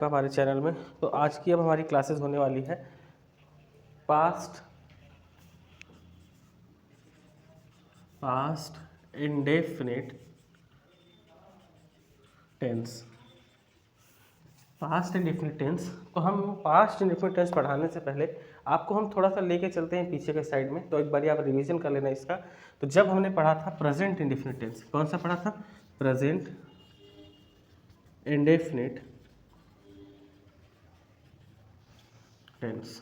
का हमारे चैनल में। तो आज की अब हमारी क्लासेस होने वाली है past indefinite tense. Past indefinite tense, तो हम पास्ट इंडेफिनिट टेंस पढ़ाने से पहले आपको हम थोड़ा सा लेके चलते हैं पीछे के साइड में, तो एक बार आप रिवीजन कर लेना इसका। तो जब हमने पढ़ा था प्रेजेंट इंडेफिनिट टेंस, कौन सा पढ़ा था? Present indefinite tense.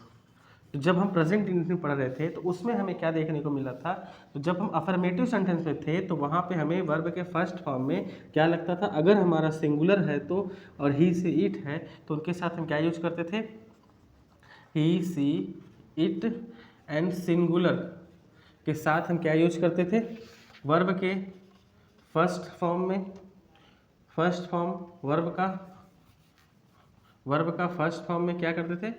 तो जब हम प्रेजेंट इंडेफिनिट पढ़ रहे थे तो उसमें हमें क्या देखने को मिला था? तो जब हम अफर्मेटिव सेंटेंस में थे तो वहाँ पे हमें वर्ब के फर्स्ट फॉर्म में क्या लगता था? अगर हमारा सिंगुलर है तो, और ही से इट है, तो उनके साथ हम क्या यूज करते थे? ही सी इट एंड सिंगुलर के साथ हम क्या यूज करते थे? वर्ब के फर्स्ट फॉर्म में, फर्स्ट फॉर्म वर्ब का फर्स्ट फॉर्म में क्या करते थे?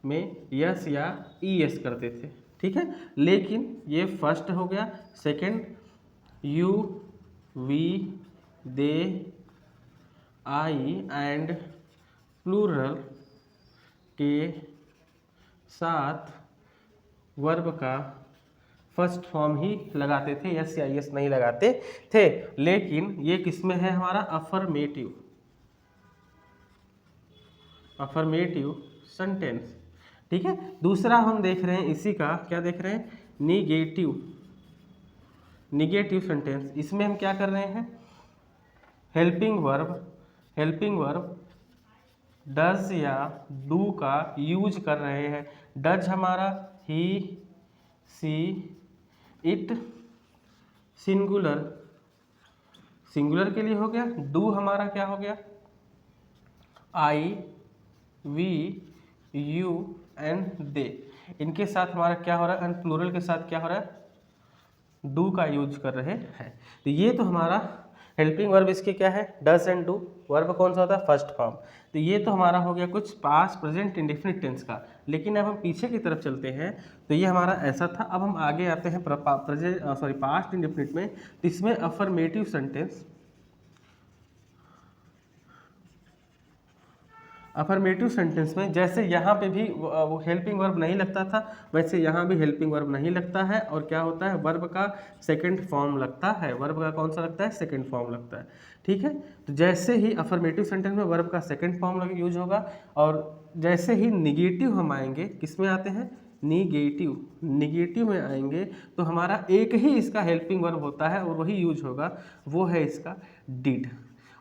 में यस या ई एस करते थे, ठीक है। लेकिन ये फर्स्ट हो गया। Second, you we they I and plural के साथ वर्ब का फर्स्ट फॉर्म ही लगाते थे, यस या यस नहीं लगाते थे। लेकिन ये किसमें है? हमारा अफर्मेटिव सेंटेंस, ठीक है। दूसरा हम देख रहे हैं इसी का, क्या देख रहे हैं? Negative sentence. इसमें हम क्या कर रहे हैं? हेल्पिंग वर्ब डज या डू का यूज कर रहे हैं। डज हमारा ही सी इट सिंगुलर के लिए हो गया। डू हमारा क्या हो गया? आई वी यू एंड दे। इनके साथ हमारा क्या हो रहा है? एंड प्लूरल के साथ क्या हो रहा है? डू का यूज कर रहे हैं। तो ये तो हमारा हेल्पिंग वर्ब इसके क्या है? Does and do. वर्ब कौन सा होता है? First form. तो ये तो हमारा हो गया कुछ पास्ट प्रेजेंट इंडेफिनिट टेंस का। लेकिन अब हम पीछे की तरफ चलते हैं, तो ये हमारा ऐसा था। अब हम आगे आते हैं पास्ट इंडेफिनिट में। तो इसमें अफर्मेटिव सेंटेंस में जैसे यहाँ पे भी वो हेल्पिंग वर्ब नहीं लगता था, वैसे यहाँ भी हेल्पिंग वर्ब नहीं लगता है। और क्या होता है? वर्ब का सेकंड फॉर्म लगता है। वर्ब का कौन सा लगता है? सेकंड फॉर्म लगता है, ठीक है। तो जैसे ही अफर्मेटिव सेंटेंस में वर्ब का सेकंड फॉर्म यूज होगा, और जैसे ही निगेटिव हम आएंगे, किस में आते हैं? निगेटिव में आएंगे तो हमारा एक ही इसका हेल्पिंग वर्ब होता है और वही यूज होगा, वो है इसका डिड।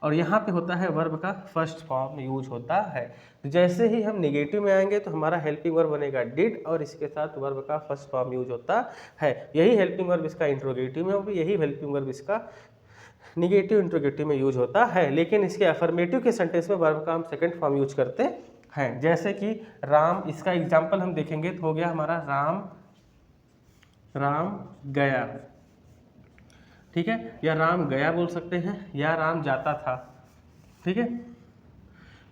और यहाँ पे होता है वर्ब का फर्स्ट फॉर्म यूज होता है। तो जैसे ही हम निगेटिव में आएंगे तो हमारा हेल्पिंग वर्ब बनेगा डिड, और इसके साथ वर्ब का फर्स्ट फॉर्म यूज होता है। यही हेल्पिंग वर्ब इसका इंट्रोगेटिव में होगी, यही हेल्पिंग वर्ब इसका निगेटिव इंट्रोगेटिव में यूज होता है। लेकिन इसके अफर्मेटिव के सेंटेंस में वर्ब का हम सेकंड फॉर्म यूज करते हैं। जैसे कि राम, इसका एग्जाम्पल हम देखेंगे तो हो गया हमारा राम गया, ठीक है। या राम गया बोल सकते हैं, या राम जाता था, ठीक है।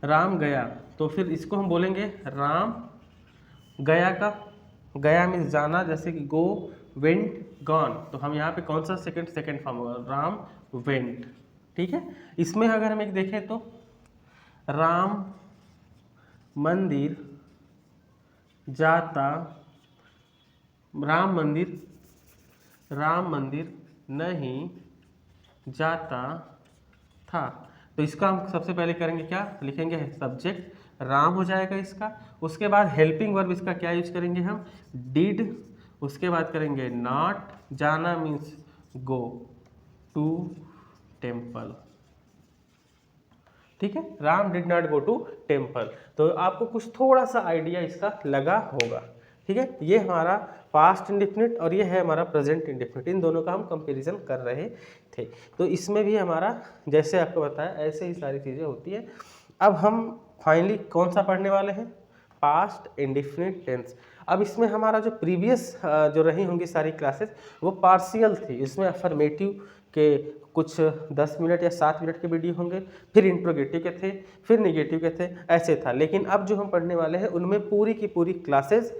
राम गया, तो फिर इसको हम बोलेंगे राम गया का, गया मीन्स जाना, जैसे कि गो, वेंट, गॉन। तो हम यहाँ पे कौन सा सेकंड फॉर्म होगा? राम वेंट, ठीक है। इसमें अगर हम एक देखें तो राम मंदिर जाता, राम मंदिर नहीं जाता था। तो इसका हम सबसे पहले करेंगे क्या? लिखेंगे सब्जेक्ट, राम हो जाएगा इसका। उसके बाद हेल्पिंग वर्ब इसका क्या यूज करेंगे हम? डिड। उसके बाद करेंगे नॉट, जाना मीन्स गो टू टेम्पल, ठीक है। Ram did not go to temple. तो आपको कुछ थोड़ा सा आइडिया इसका लगा होगा, ठीक है। ये हमारा पास्ट इंडेफिनिट और ये है हमारा प्रेजेंट इंडेफिनिट, इन दोनों का हम कंपैरिजन कर रहे थे। तो इसमें भी हमारा जैसे आपको बताया ऐसे ही सारी चीज़ें होती है। अब हम फाइनली कौन सा पढ़ने वाले हैं? Past indefinite tense. अब इसमें हमारा जो प्रीवियस जो रही होंगी सारी क्लासेस, वो पार्शियल थी। इसमें अफर्मेटिव के कुछ 10 मिनट या 7 मिनट के वीडियो होंगे, फिर इंट्रोगेटिव के थे, फिर निगेटिव के थे, ऐसे था। लेकिन अब जो हम पढ़ने वाले हैं उनमें पूरी की पूरी क्लासेस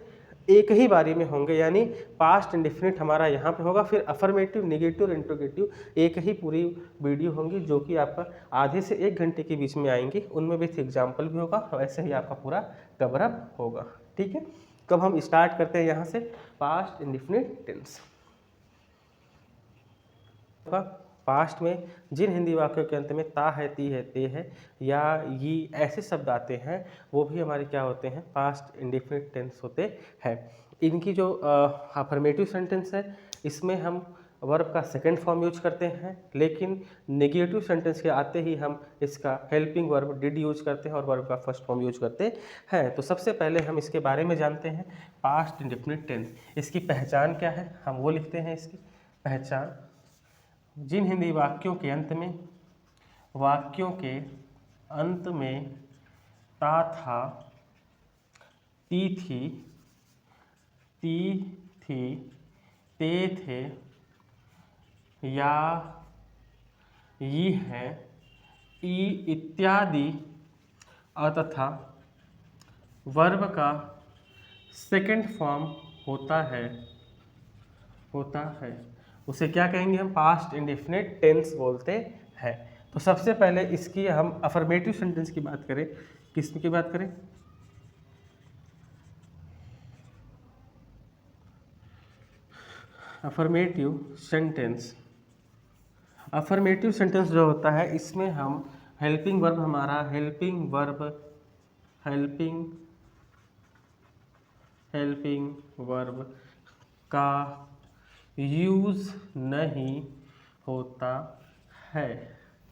एक ही बारी में होंगे, यानी पास्ट इंडेफिनिट हमारा यहाँ पे होगा, फिर अफर्मेटिव, नेगेटिव और इंट्रोगेटिव एक ही पूरी वीडियो होंगी जो कि आपका आधे से 1 घंटे के बीच में आएंगी, उनमें विथ एग्जाम्पल भी होगा, वैसे ही आपका पूरा कवर अप होगा। ठीक है, तो अब हम स्टार्ट करते हैं यहाँ से पास्ट इंडेफिनिट टेंस। पास्ट में जिन हिंदी वाक्यों के अंत में ता है, ती है, ते है या ये ऐसे शब्द आते हैं वो भी हमारे क्या होते हैं, पास्ट इंडेफिनिट टेंस होते हैं। इनकी जो अफर्मेटिव सेंटेंस है इसमें हम वर्ब का सेकंड फॉर्म यूज करते हैं, लेकिन नेगेटिव सेंटेंस के आते ही हम इसका हेल्पिंग वर्ब डिड यूज करते हैं और वर्ब का फर्स्ट फॉर्म यूज करते हैं। तो सबसे पहले हम इसके बारे में जानते हैं पास्ट इंडेफिनिट टेंस। इसकी पहचान क्या है, हम वो लिखते हैं। इसकी पहचान, जिन हिंदी वाक्यों के अंत में ता था, ती थी, ती थी, ते थे या ये है, ई इत्यादि तथा वर्ब का सेकंड फॉर्म होता है उसे क्या कहेंगे हम, पास्ट इंडेफिनिट टेंस बोलते हैं। तो सबसे पहले इसकी हम अफर्मेटिव सेंटेंस की बात करें, किसकी बात करें, अफर्मेटिव सेंटेंस। अफर्मेटिव सेंटेंस जो होता है इसमें हम हेल्पिंग वर्ब, हमारा हेल्पिंग वर्ब का यूज नहीं होता है।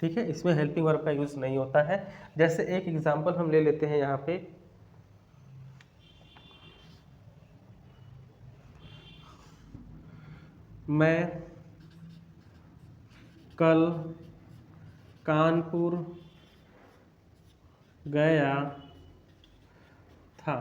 ठीक है, इसमें हेल्पिंग वर्ब का यूज नहीं होता है। जैसे एक एग्जांपल हम ले लेते हैं यहाँ पे, मैं कल कानपुर गया था।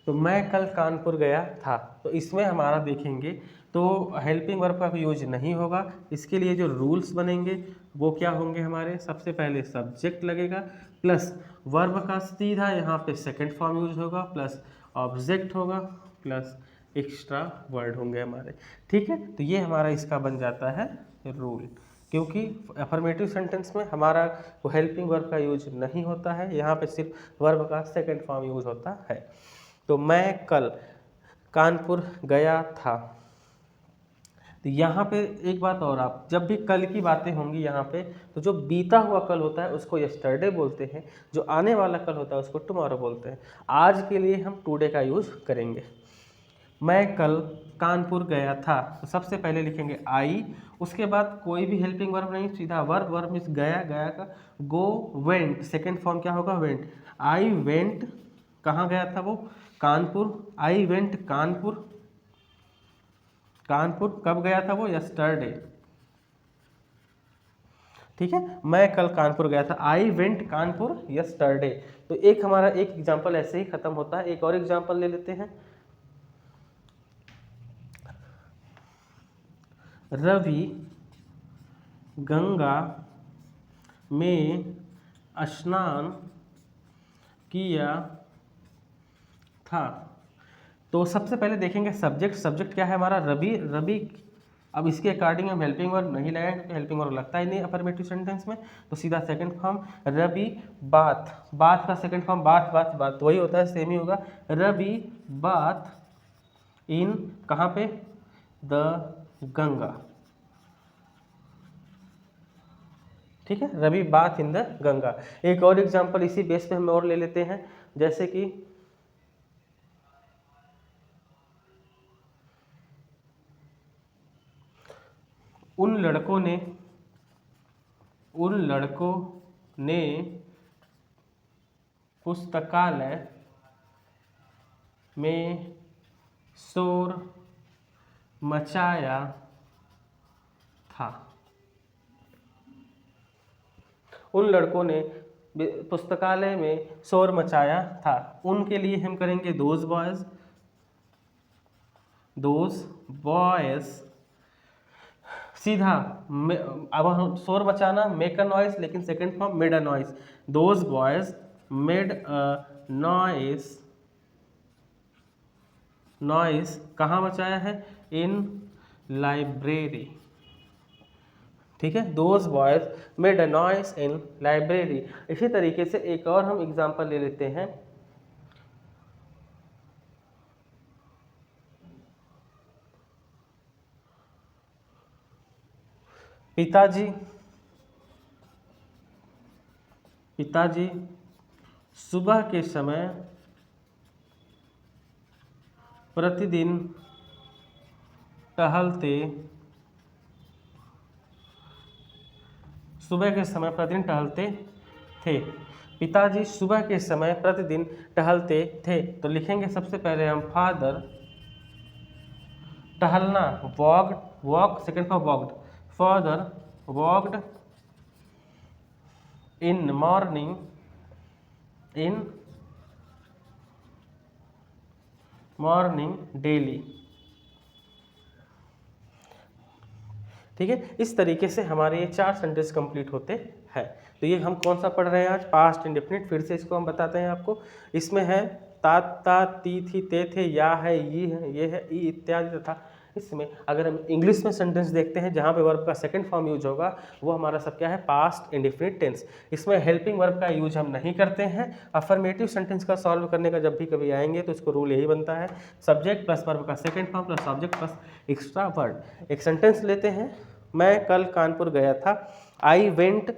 तो मैं कल कानपुर गया था, तो इसमें हमारा देखेंगे तो हेल्पिंग वर्ब का यूज नहीं होगा। इसके लिए जो रूल्स बनेंगे वो क्या होंगे हमारे, सबसे पहले सब्जेक्ट लगेगा प्लस वर्ब का सीधा यहाँ पे सेकंड फॉर्म यूज होगा, प्लस ऑब्जेक्ट होगा, प्लस एक्स्ट्रा वर्ड होंगे हमारे। ठीक है, तो ये हमारा इसका बन जाता है रूल, क्योंकि अफर्मेटिव सेंटेंस में हमारा वो हेल्पिंग वर्ब का यूज नहीं होता है, यहाँ पे सिर्फ वर्ब का सेकंड फॉर्म यूज होता है। तो मैं कल कानपुर गया था। तो यहाँ पे एक बात और, आप जब भी कल की बातें होंगी यहाँ पे, तो जो बीता हुआ कल होता है उसको यस्टरडे बोलते हैं, जो आने वाला कल होता है उसको टुमारो बोलते हैं। आज के लिए हम टुडे का यूज करेंगे। मैं कल कानपुर गया था, तो सबसे पहले लिखेंगे आई, उसके बाद कोई भी हेल्पिंग वर्ब नहीं, सीधा वर्ब, वर्ब मीन्स गया, गया का गो, वेंट, सेकेंड फॉर्म क्या होगा, वेंट। आई वेंट, कहाँ गया था वो, कानपुर। आई वेंट कानपुर, कानपुर कब गया था वो, यस्टरडे। ठीक है, मैं कल कानपुर गया था, आई वेंट कानपुर यस्टरडे। तो एक हमारा एक एग्जांपल ऐसे ही खत्म होता है। एक और एग्जांपल ले लेते हैं, रवि गंगा में स्नान किया था। तो सबसे पहले देखेंगे सब्जेक्ट, सब्जेक्ट क्या है हमारा, रवि, रवि। अब इसके अकॉर्डिंग हम हेल्पिंग वर्ब नहीं लगाएंगे क्योंकि हेल्पिंग वर्ब लगता ही नहीं अफर्मेटिव सेंटेंस में, तो सीधा second form Ravi bath, bath का second form bath, bath, bath वही होता है, सेम ही होगा। रवि बाथ इन, कहाँ पे, द गंगा। ठीक है, Ravi bath in the Ganga. एक और एग्जांपल इसी बेस पे हम और ले लेते हैं, जैसे कि उन लड़कों ने पुस्तकालय में शोर मचाया था। उन लड़कों ने पुस्तकालय में शोर मचाया था, उनके लिए हम करेंगे दोज बॉयज। सीधा अब हम शोर मचाना, मेक अ नॉइस, लेकिन second form made a noise. Those boys made a noise कहाँ मचाया है? इन लाइब्रेरी। ठीक है, those boys made a noise in library. इसी तरीके से एक और हम एग्जांपल ले लेते हैं। पिताजी सुबह के समय प्रतिदिन टहलते थे। पिताजी सुबह के समय प्रतिदिन टहलते थे। तो लिखेंगे सबसे पहले हम फादर, टहलना walk second for walked, father walked in morning daily. ठीक है, इस तरीके से हमारे ये 4 सेंटेंस कंप्लीट होते हैं। तो ये हम कौन सा पढ़ रहे हैं आज? Past indefinite. फिर से इसको हम बताते हैं आपको। इसमें है ता, ती, थी, ते, थे, या है, ये है, ये है, ई इत्यादि तथा। इसमें अगर हम इंग्लिश में सेंटेंस देखते हैं जहाँ पे वर्ब का सेकंड फॉर्म यूज होगा, वो हमारा सब क्या है? Past indefinite tense. इसमें हेल्पिंग वर्ब का यूज हम नहीं करते हैं। अफर्मेटिव सेंटेंस का सॉल्व करने का जब भी कभी आएंगे तो इसको रूल यही बनता है, सब्जेक्ट प्लस वर्ब का second form plus object plus extra word. एक सेंटेंस लेते हैं, मैं कल कानपुर गया था। आई वेंट,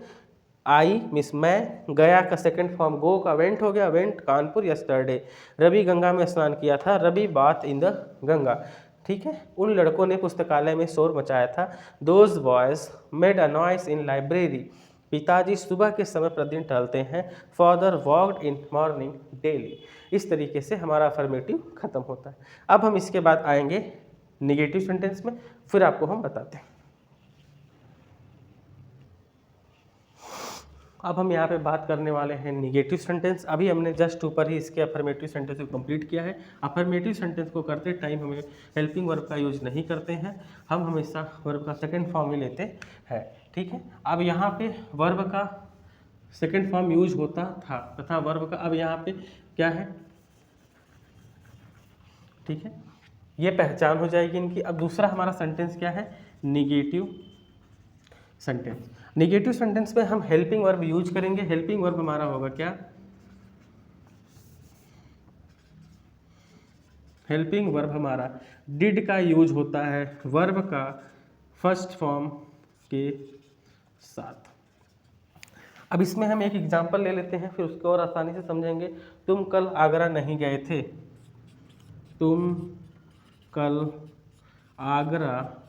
आई मिस मैं, गया का सेकंड फॉर्म गो का वेंट हो गया, वेंट कानपुर यस्टरडे। रवि गंगा में स्नान किया था, Ravi bath in the Ganga. ठीक है, उन लड़कों ने पुस्तकालय में शोर मचाया था। Those boys made a noise in library. पिताजी सुबह के समय प्रतिदिन टहलते हैं। Father walked in morning daily. इस तरीके से हमारा अफर्मेटिव खत्म होता है। अब हम इसके बाद आएंगे निगेटिव सेंटेंस में, फिर आपको हम बताते हैं। अब हम यहाँ पे बात करने वाले हैं निगेटिव सेंटेंस। अभी हमने जस्ट ऊपर ही इसके अफर्मेटिव सेंटेंस को कंप्लीट किया है। अफर्मेटिव सेंटेंस को करते टाइम हमें हेल्पिंग वर्ब का यूज नहीं करते हैं, हम हमेशा वर्ब का सेकंड फॉर्म ही लेते हैं। ठीक है, अब यहाँ पे वर्ब का सेकंड फॉर्म यूज होता था तथा वर्ब का अब यहाँ पे क्या है? ठीक है, ये पहचान हो जाएगी इनकी। अब दूसरा हमारा सेंटेंस क्या है? Negative sentence. निगेटिव सेंटेंस में हम हेल्पिंग वर्ब यूज करेंगे। हेल्पिंग वर्ब हमारा होगा क्या? हेल्पिंग वर्ब हमारा डिड का यूज होता है वर्ब का फर्स्ट फॉर्म के साथ। अब इसमें हम एक एग्जांपल ले लेते हैं, फिर उसको और आसानी से समझेंगे। तुम कल आगरा नहीं गए थे। तुम कल आगरा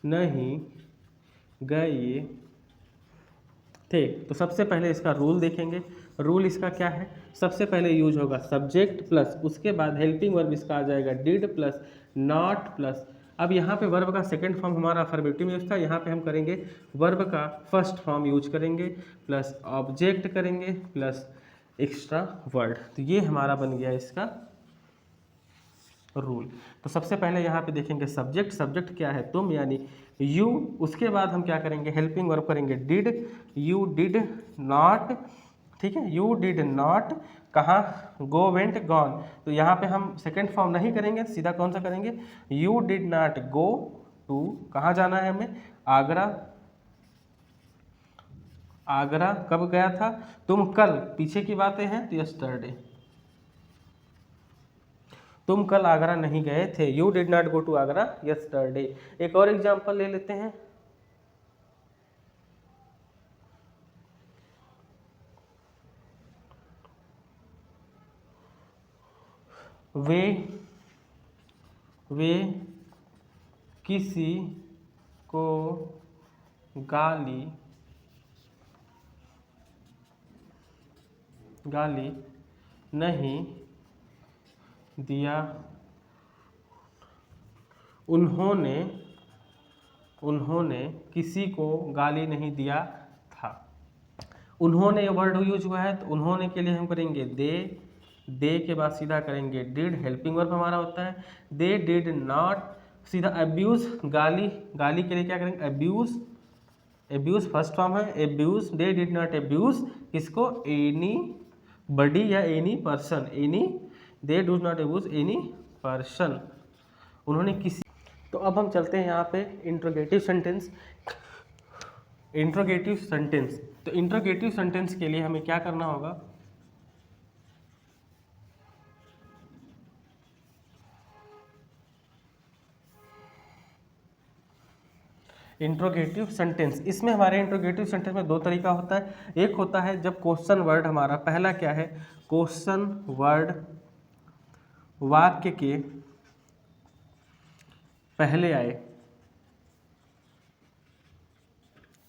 नहीं गए थे। तो सबसे पहले इसका रूल देखेंगे। रूल इसका क्या है? सबसे पहले यूज होगा सब्जेक्ट प्लस, उसके बाद हेल्पिंग वर्ब इसका आ जाएगा डिड प्लस नॉट प्लस। अब यहाँ पे वर्ब का सेकंड फॉर्म हमारा अफर्मेटिव में यूज था, यहाँ पे हम करेंगे वर्ब का फर्स्ट फॉर्म यूज करेंगे प्लस ऑब्जेक्ट करेंगे प्लस एक्स्ट्रा वर्ड। तो ये हमारा बन गया इसका रूल। तो सबसे पहले यहाँ पे देखेंगे सब्जेक्ट। सब्जेक्ट क्या है? तुम यानी यू। उसके बाद हम क्या करेंगे? हेल्पिंग वर्ब करेंगे डिड। You did not. ठीक है, यू डिड नॉट कहाँ? Go went gone. तो यहाँ पे हम सेकंड फॉर्म नहीं करेंगे, सीधा कौन सा करेंगे? You did not go to, कहाँ जाना है हमें? आगरा। आगरा कब गया था? तुम कल, पीछे की बातें हैं तो यस्टरडे। तुम कल आगरा नहीं गए थे। You did not go to Agra yesterday. एक और एग्जांपल ले लेते हैं। वे किसी को गाली नहीं दिया। उन्होंने किसी को गाली नहीं दिया था। उन्होंने वर्ड यूज हुआ है तो उन्होंने के लिए हम करेंगे दे के बाद सीधा करेंगे डिड। हेल्पिंग वर्ब हमारा होता है दे डिड नॉट, सीधा अब्यूज। गाली के लिए क्या करेंगे? एब्यूज फर्स्ट फॉर्म है abuse. They did not abuse किसको? एनी बडी या any person. They do not abuse any person, उन्होंने किसी। तो अब हम चलते हैं यहाँ पे इंट्रोगेटिव सेंटेंस। इंट्रोगेटिव सेंटेंस, तो इंट्रोगेटिव सेंटेंस के लिए हमें क्या करना होगा, इंट्रोगेटिव सेंटेंस, इसमें हमारे इंट्रोगेटिव सेंटेंस में दो तरीका होता है। एक होता है जब क्वेश्चन वर्ड हमारा पहला क्या है, क्वेश्चन वर्ड वाक्य के पहले आए,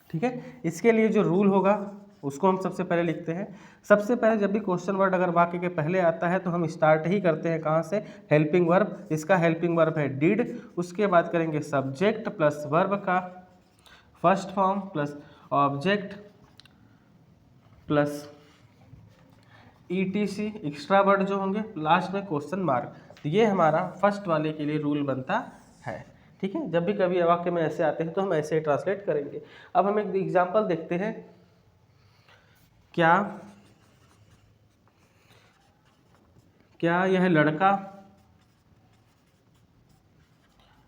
ठीक है। इसके लिए जो रूल होगा उसको हम सबसे पहले लिखते हैं। सबसे पहले जब भी क्वेश्चन वर्ड अगर वाक्य के पहले आता है तो हम स्टार्ट ही करते हैं कहाँ से, हेल्पिंग वर्ब। इसका हेल्पिंग वर्ब है डिड, उसके बाद करेंगे सब्जेक्ट प्लस वर्ब का first form plus object plus etc extra word जो होंगे, लास्ट में क्वेश्चन मार्क। तो ये हमारा फर्स्ट वाले के लिए रूल बनता है, ठीक है। जब भी कभी वाक्य में ऐसे आते हैं तो हम ऐसे ही ट्रांसलेट करेंगे। अब हम एक एग्जांपल देखते हैं। क्या यह लड़का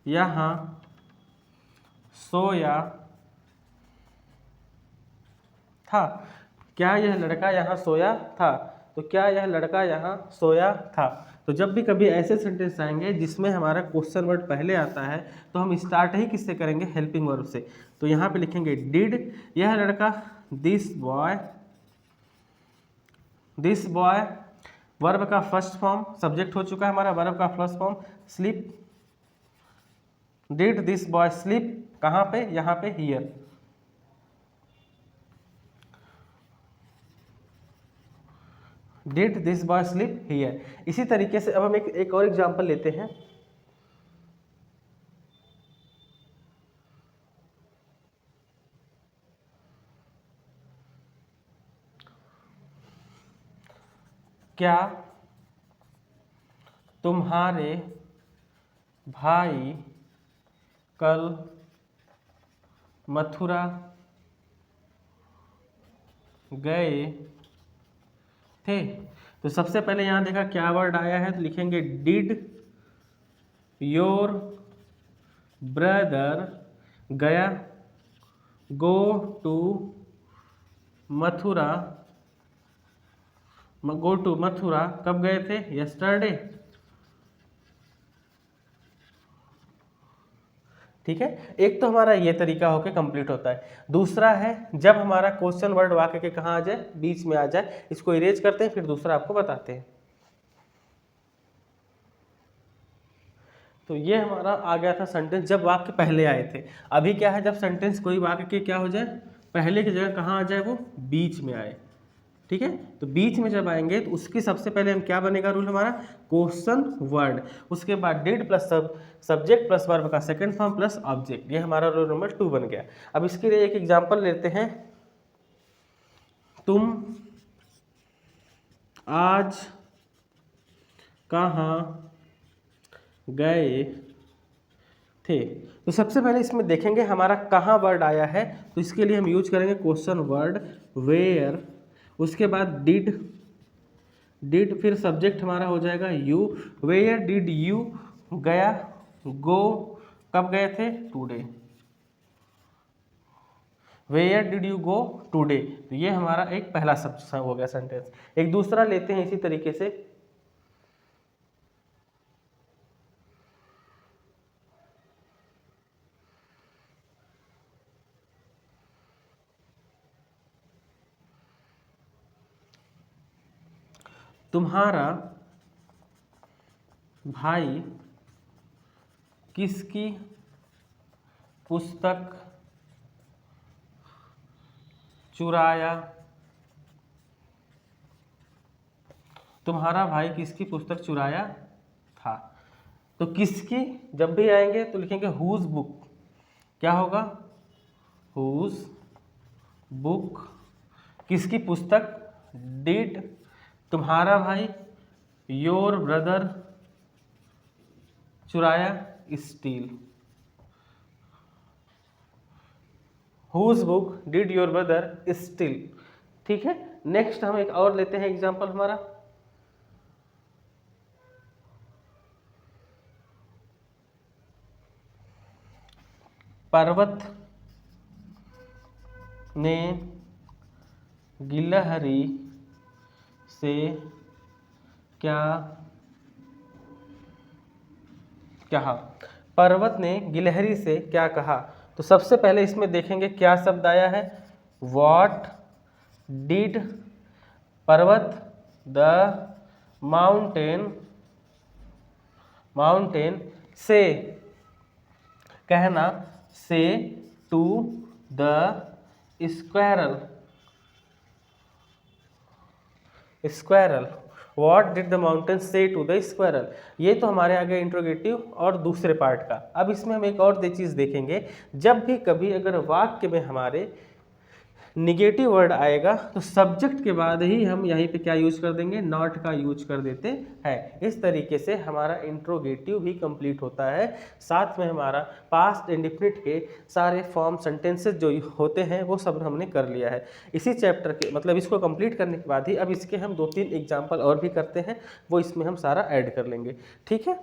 यहाँ सोया था? क्या यह लड़का यहाँ सोया था? तो क्या यह लड़का यहाँ सोया था? तो जब भी कभी ऐसे सेंटेंस आएंगे जिसमें हमारा क्वेश्चन वर्ड पहले आता है तो हम स्टार्ट ही किससे करेंगे, हेल्पिंग वर्ब से। तो यहाँ पे लिखेंगे डिड, यह लड़का, दिस बॉय, वर्ब का फर्स्ट फॉर्म, सब्जेक्ट हो चुका है हमारा, वर्ब का first form sleep, did this boy sleep, कहाँ पे, यहाँ पे here. Did this boy sleep here. इसी तरीके से अब हम एक और एग्जांपल लेते हैं। क्या तुम्हारे भाई कल मथुरा गए थे? तो सबसे पहले यहाँ देखा क्या वर्ड आया है, तो लिखेंगे डिड योर ब्रदर गया, गो टू मथुरा, कब गए थे, यस्टरडे, ठीक है। एक तो हमारा ये तरीका होके कंप्लीट होता है। दूसरा है जब हमारा क्वेश्चन वर्ड वाक्य के कहाँ आ जाए, बीच में आ जाए। इसको इरेज करते हैं, फिर दूसरा आपको बताते हैं। तो ये हमारा आ गया था सेंटेंस जब वाक्य पहले आए थे। अभी क्या है, जब सेंटेंस कोई वाक्य के क्या हो जाए, पहले की जगह कहाँ आ जाए, वो बीच में आए, ठीक है। तो बीच में जब आएंगे तो उसकी सबसे पहले हम क्या बनेगा रूल हमारा, क्वेश्चन वर्ड, उसके बाद did plus subject plus verb का सेकंड फॉर्म प्लस ऑब्जेक्ट। ये हमारा रूल नंबर 2 बन गया। अब इसके लिए एक एग्जांपल लेते हैं। तुम आज कहाँ गए थे? तो सबसे पहले इसमें देखेंगे हमारा कहाँ वर्ड आया है, तो इसके लिए हम यूज करेंगे क्वेश्चन वर्ड वेयर, उसके बाद डिड फिर सब्जेक्ट हमारा हो जाएगा यू, वेयर डिड यू गया, गो कब गए थे, today, where did you go today. तो ये हमारा एक पहला सब हो गया सेंटेंस। एक दूसरा लेते हैं इसी तरीके से। तुम्हारा भाई किसकी पुस्तक चुराया? तुम्हारा भाई किसकी पुस्तक चुराया था? तो किसकी जब भी आएंगे तो लिखेंगे हुज बुक, क्या होगा, हुज बुक, किसकी पुस्तक, डिड, तुम्हारा भाई, योर ब्रदर, चुराया, steal, whose book did your brother steal, ठीक है। नेक्स्ट हम एक और लेते हैं एग्जांपल हमारा। पर्वत ने गिलहरी से क्या कहा। पर्वत ने गिलहरी से क्या कहा। तो सबसे पहले इसमें देखेंगे क्या शब्द आया है, व्हाट डिड पर्वत द माउंटेन से, कहना say to the squirrel, what did the mountain say to the squirrel. ये तो हमारे आगे इंट्रोगेटिव और दूसरे पार्ट का। अब इसमें हम एक और चीज़ देखेंगे, जब भी कभी अगर वाक्य में हमारे निगेटिव वर्ड आएगा तो सब्जेक्ट के बाद ही हम यहीं पे क्या यूज कर देंगे, नॉट का यूज कर देते हैं। इस तरीके से हमारा इंट्रोगेटिव भी कंप्लीट होता है। साथ में हमारा पास्ट इंडेफिनिट के सारे फॉर्म सेंटेंसेस जो होते हैं वो सब हमने कर लिया है इसी चैप्टर के, मतलब इसको कंप्लीट करने के बाद ही अब इसके हम 2-3 एग्जाम्पल और भी करते हैं, वो इसमें हम सारा ऐड कर लेंगे। ठीक है।